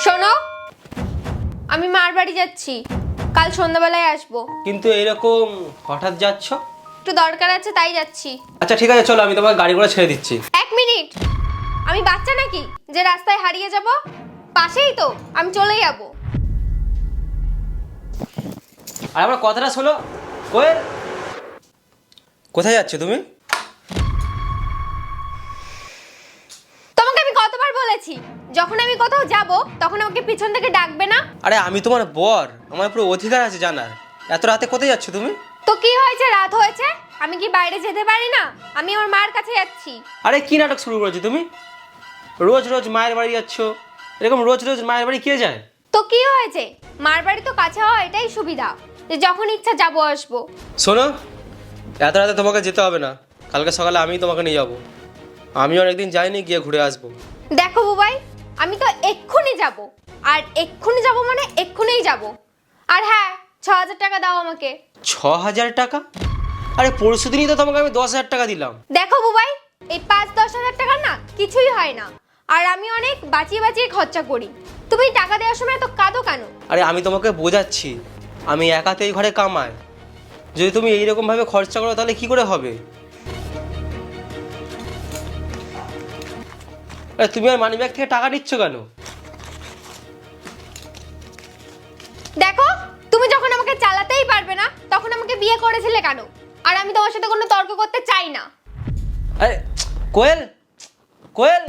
শোনো, আমি মার বাড়ি যাচ্ছি, কাল সন্ধ্যাবেলায় আসবো। কিন্তু এরকম হঠাৎ যাচ্ছ? একটু দরকার আছে তাই যাচ্ছি। আচ্ছা ঠিক আছে, চলো আমি তোমাকে গাড়ি করে ছেড়ে দিচ্ছি। এক মিনিট, আমি বাচ্চা নাকি যে রাস্তায় হারিয়ে যাব? পাশেই তো, আমি চলে যাব। আর আমার কথাটা শোনো। কোয়েল, কোথায় যাচ্ছ তুমি? তোমাকে আমি কতবার বলেছি, যখন আমি কোথাও যাব তখন আমাকে পিছন থেকে ডাকবে না? আরে আমি তোমার বর, আমার পুরো অধিকার আছে জানার। এত রাতে কোথায় যাচ্ছ তুমি? তো কি হয়েছে, রাত হয়েছে, আমি কি বাইরে যেতে পারি না? আমি আমার মার কাছে যাচ্ছি। আরে কি নাটক শুরু করেছো তুমি? রোজ রোজ মায়ের বাড়ি যাচ্ছ, এরকম রোজ রোজ মায়ের বাড়ি কে যায়? তো কি হয়েছে, মার বাড়ি তো কাছে হওয়া এটাই সুবিধা, যে যখন ইচ্ছা যাবো আসবো। শোনো, এত রাতে তোমাকে যেতে হবে না, কালকে সকালে আমি তোমাকে নিয়ে যাব। আমি অনেকদিন যাইনি, গিয়ে ঘুরে আসবো। দেখো বুবাই, আমি তো এক্ষুনি যাব, আর এক্ষুনি যাব মানে এক্ষুনিই যাব। আর হ্যাঁ, 6,000 টাকা দাও আমাকে। 6,000 টাকা? আরে পরশু দিনই তো তোমাকে আমি 10,000 টাকা দিলাম। দেখো বুবাই, এই 5-10 হাজার টাকা না কিছুই হয় না, আর আমি অনেক বাঁচিয়ে বাঁচিয়ে খরচা করি। তুমি টাকা দেওয়ার সময় এত কাঁদো কেন? আরে আমি তোমাকে বোঝাচ্ছি, আমি একাতেই ঘরে কামাই। যদি তুমি এইরকম ভাবে খরচা করো তাহলে কি করে হবে? আরে তুমি আর মানি ব্যাগ থেকে টাকা নিচ্ছ কেন? দেখো, তুমি যখন আমাকে চালাতেই পারবে না তখন আমাকে বিয়ে করেছিলে কেন? আর আমি তোমার সাথে কোনো তর্ক করতে চাই না। আরে কোয়েল, কোয়েল,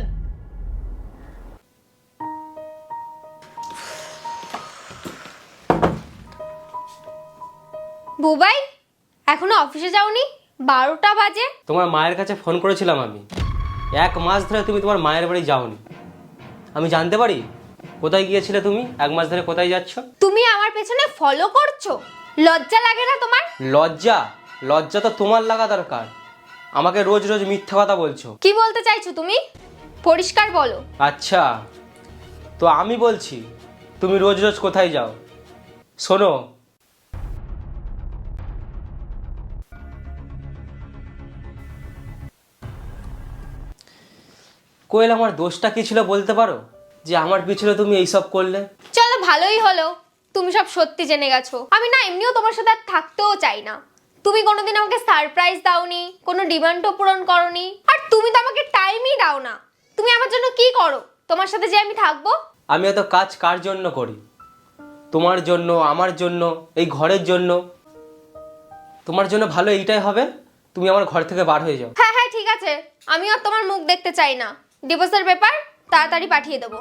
বুবাই, এখনো অফিসে যাওনি? 12টা বাজে। তোমার মায়ের কাছে ফোন করেছিলাম আমি। 1 মাস ধরে তুমি তোমার মায়ের বাড়ি যাওনি। আমি জানতে পারি কোথায় গিয়েছিলে তুমি? 1 মাস ধরে কোথায় যাচ্ছ? তুমি আমার পেছনে ফলো করছো, লজ্জা লাগে না তোমার? লজ্জা? লজ্জা তো তোমার লাগা দরকার। আমাকে রোজ রোজ মিথ্যা কথা বলছো। কি বলতে চাইছো তুমি? পরিষ্কার বলো। আচ্ছা, তো আমি বলছি, তুমি রোজ রোজ কোথায় যাও? শোনো, কোয়েল, আমার দোষটা কি ছিল বলতে পারো, যে আমার পিছনে তুমি এইসব করলে? চলো ভালোই হলো, তুমি সব সত্যি জেনে গেছো। আমি না এমনিও তোমার সাথে আর থাকতেও চাই না। তুমি কোনোদিন আমাকে সারপ্রাইজ দাওনি, কোনো ডিমান্ডও পূরণ করনি, আর তুমি তো আমাকে টাইমই দাও না। তুমি আমার জন্য কি করো, তোমার সাথে যে আমি থাকবো? আমি এত কাজ কার জন্য করি? তোমার জন্য, আমার জন্য, এই ঘরের জন্য। তোমার জন্য ভালো এইটাই হবে, তুমি আমার ঘর থেকে বার হয়ে যাও। হ্যাঁ হ্যাঁ ঠিক আছে, আমি আর তোমার মুখ দেখতে চাই না। ডিভোর্সের পেপার তাড়াতাড়ি পাঠিয়ে দেবো।